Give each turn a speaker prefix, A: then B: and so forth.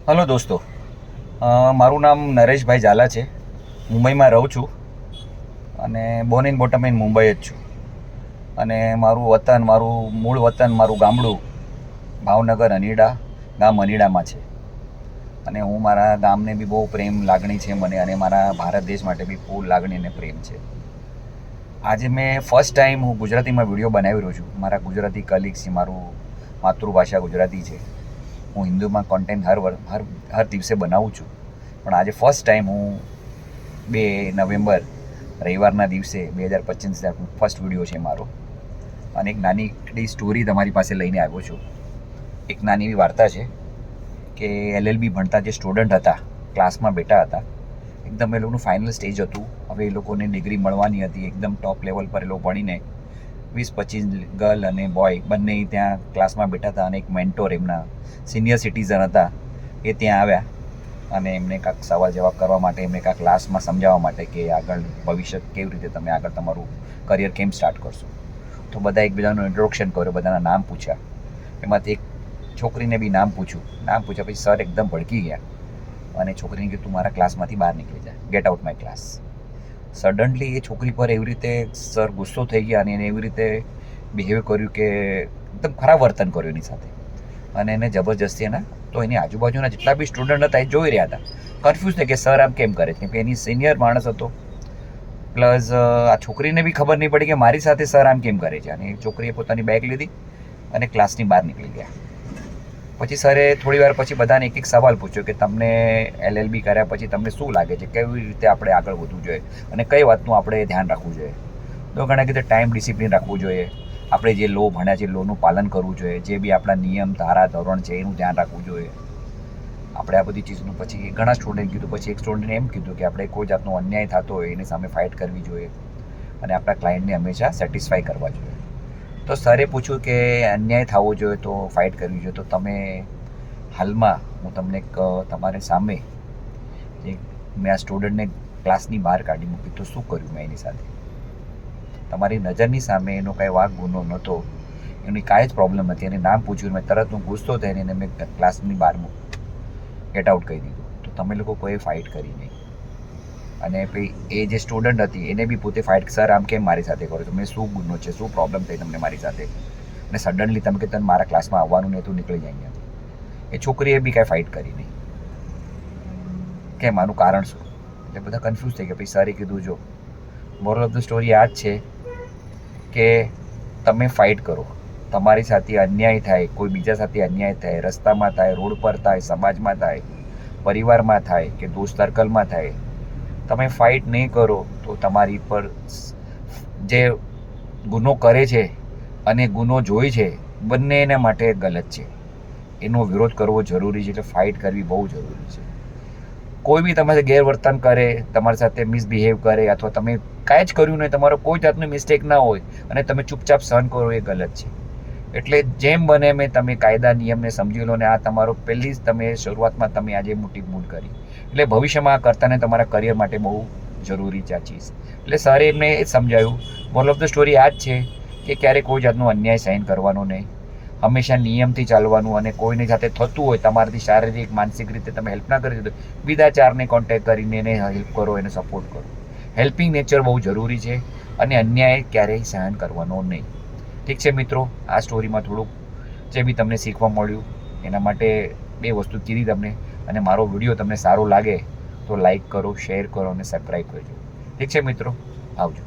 A: Hello દોસ્તો, મારું નામ નરેશભાઈ ઝાલા છે. મુંબઈમાં રહું છું અને Born in bottom in Mumbai જ છું. અને મારું મૂળ વતન, મારું ગામડું ભાવનગર અનીડા, ગામ અનીડામાં છે. અને હું મારા ગામને બી બહુ પ્રેમ લાગણી છે મને, અને મારા ભારત દેશ માટે બી ફૂલ લાગણી અને પ્રેમ છે. આજે મેં ફર્સ્ટ ટાઈમ હું ગુજરાતીમાં વિડીયો બનાવી રહ્યો છું. મારા ગુજરાતી કલીગ્સ છે, મારું માતૃભાષા ગુજરાતી છે. હું હિન્દીમાં કોન્ટેન્ટ હર દિવસે બનાવું છું, પણ આજે ફર્સ્ટ ટાઈમ હું 2 નવેમ્બર રવિવારના દિવસે 2025 ફર્સ્ટ વિડીયો છે મારો. અને એક નાની સ્ટોરી તમારી પાસે લઈને આવ્યો છું. એક નાની એવી વાર્તા છે કે LLB ભણતા જે સ્ટુડન્ટ હતા, ક્લાસમાં બેઠા હતા, એકદમ એ લોકોનું ફાઇનલ સ્ટેજ હતું. હવે એ લોકોને ડિગ્રી મળવાની હતી. એકદમ ટોપ લેવલ પર એ લોકો ભણીને 20-25 ગર્લ અને બોય બંને ત્યાં ક્લાસમાં બેઠા હતા. અને એક મેન્ટોર, એમના સિનિયર સિટીઝન હતા, એ ત્યાં આવ્યા અને એમને કાંઈક સવાલ જવાબ કરવા માટે, એમને કાંઈક ક્લાસમાં સમજાવવા માટે કે આગળ ભવિષ્ય કેવી રીતે તમે આગળ તમારું કરિયર કેમ સ્ટાર્ટ કરશો. તો બધા એકબીજાનું ઇન્ટ્રોડક્શન કર્યું, બધાના નામ પૂછ્યા. એમાંથી એક છોકરીને બી નામ પૂછ્યા પછી સર એકદમ ભડકી ગયા અને છોકરીને કીધું, તું મારા ક્લાસમાંથી બહાર નીકળી જા, get out my class. Suddenly એ છોકરી પર એવી રીતે સર ગુસ્સો થઈ ગયા અને એને એવી રીતે બિહેવ કર્યું કે એકદમ ખરાબ વર્તન કર્યું એની સાથે. અને એને જબરજસ્તી તો એની આજુબાજુના જેટલા બી સ્ટુડન્ટ હતા એ જોઈ રહ્યા હતા, કન્ફ્યુઝ થઈ કે સર આમ કેમ કરે છે, કેમ કે એની સિનિયર માણસ હતો. પ્લસ આ છોકરીને બી ખબર નહીં પડી કે મારી સાથે સર આમ કેમ કરે છે. અને છોકરીએ પોતાની બેગ લીધી અને ક્લાસની બહાર નીકળી ગયા. પછી સરે થોડી વાર પછી બધાને એક સવાલ પૂછ્યો કે તમને LLB કર્યા પછી તમને શું લાગે છે, કેવી રીતે આપણે આગળ વધવું જોઈએ અને કઈ વાતનું આપણે ધ્યાન રાખવું જોઈએ. તો ઘણા કીધું ટાઈમ ડિસિપ્લિન રાખવું જોઈએ, આપણે જે લો ભણ્યા છે લોનું પાલન કરવું જોઈએ, જે બી આપણા નિયમ ધારા ધોરણ છે એનું ધ્યાન રાખવું જોઈએ આપણે આ બધી ચીજનું. પછી ઘણા સ્ટુડન્ટ કીધું, પછી એક સ્ટુડન્ટે એમ કીધું કે આપણે કોઈ જાતનો અન્યાય થતો હોય એની સામે ફાઇટ કરવી જોઈએ અને આપણા ક્લાયન્ટને હંમેશા સેટિસ્ફાઈ કરવા જોઈએ. તો સરે પૂછ્યું કે અન્યાય થવો જોઈએ તો ફાઇટ કરવી જોઈએ, તો તમે હાલમાં હું તમને તમારી સામે મેં આ સ્ટુડન્ટને ક્લાસની બહાર કાઢી મૂકી તો શું કર્યું મેં એની સાથે? તમારી નજરની સામે એનો કાંઈ વાંક ગુનો નહોતો, એની કાંઈ જ પ્રોબ્લેમ નથી. એને નામ પૂછ્યું, મેં તરત હું ગુસ્સો થઈને એને મેં ક્લાસની બહાર ગેટ આઉટ કહી દીધું. તો તમે લોકો કોઈ ફાઇટ કરી નહીં. અને પછી એ જે સ્ટુડન્ટ હતી એને બી પોતે ફાઇટ, સર આમ કેમ મારી સાથે કરો છો, મેં શું ગુનો છે, શું પ્રોબ્લેમ થઈ તમને મારી સાથે, અને સડનલી તમે કે તને મારા ક્લાસમાં આવવાનું નહીં, તું નીકળી જાય અહીંયાથી. એ છોકરીએ બી કાંઈ ફાઇટ કરી નહીં. કેમ, આનું કારણ શું? એટલે બધા કન્ફ્યુઝ થઈ ગયા. પછી સરે કીધું, જો મોરલ ઓફ ધ સ્ટોરી આ જ છે કે તમે ફાઇટ કરો. તમારી સાથે અન્યાય થાય, કોઈ બીજા સાથે અન્યાય થાય, રસ્તામાં થાય, રોડ પર થાય, સમાજમાં થાય, પરિવારમાં થાય કે દોસ્ત સર્કલમાં થાય, તમે ફાઇટ નહીં કરો તો તમારી પર જે ગુનો કરે છે અને ગુનો જોઈ છે બંને એના માટે ગલત છે. એનો વિરોધ કરવો જરૂરી છે. એટલે ફાઇટ કરવી બહુ જરૂરી છે. કોઈ બી તમારે ગેરવર્તન કરે, તમારી સાથે મિસબિહેવ કરે, અથવા તમે કાંઈ જ કર્યું નહીં, તમારો કોઈ જાતનું મિસ્ટેક ના હોય અને તમે ચૂપચાપ સહન કરો, એ ગલત છે. એટલે જેમ બને એમ તમે કાયદા નિયમને સમજી લો. ને આ તમારો પહેલી જ તમે શરૂઆતમાં તમે આજે મોટી ભૂલ કરી, એટલે ભવિષ્યમાં આ કરતાને તમારા કરિયર માટે બહુ જરૂરી છે આ ચીજ. એટલે સરે એમને એ જ સમજાવ્યું. મોરલ ઓફ ધ સ્ટોરી આ જ છે કે ક્યારેય કોઈ જાતનો અન્યાય સહન કરવાનો નહીં, હંમેશા નિયમથી ચાલવાનું. અને કોઈની સાથે થતું હોય તમારાથી શારીરિક માનસિક રીતે તમે હેલ્પ ના કરી દો, બીજા ચારને કોન્ટેક્ટ કરીને એને હેલ્પ કરો, એને સપોર્ટ કરો. હેલ્પિંગ નેચર બહુ જરૂરી છે અને અન્યાય ક્યારેય સહન કરવાનો નહીં. ઠીક છે મિત્રો, આ સ્ટોરીમાં થોડુંક જે બી તમને શીખવા મળ્યું એના માટે 2 વસ્તુ કીધી તમને. અને મારો વિડીયો તમને સારો લાગે તો લાઈક કરો, શેર કરો અને સબસ્ક્રાઈબ કરજો. ઠીક છે મિત્રો, આવજો.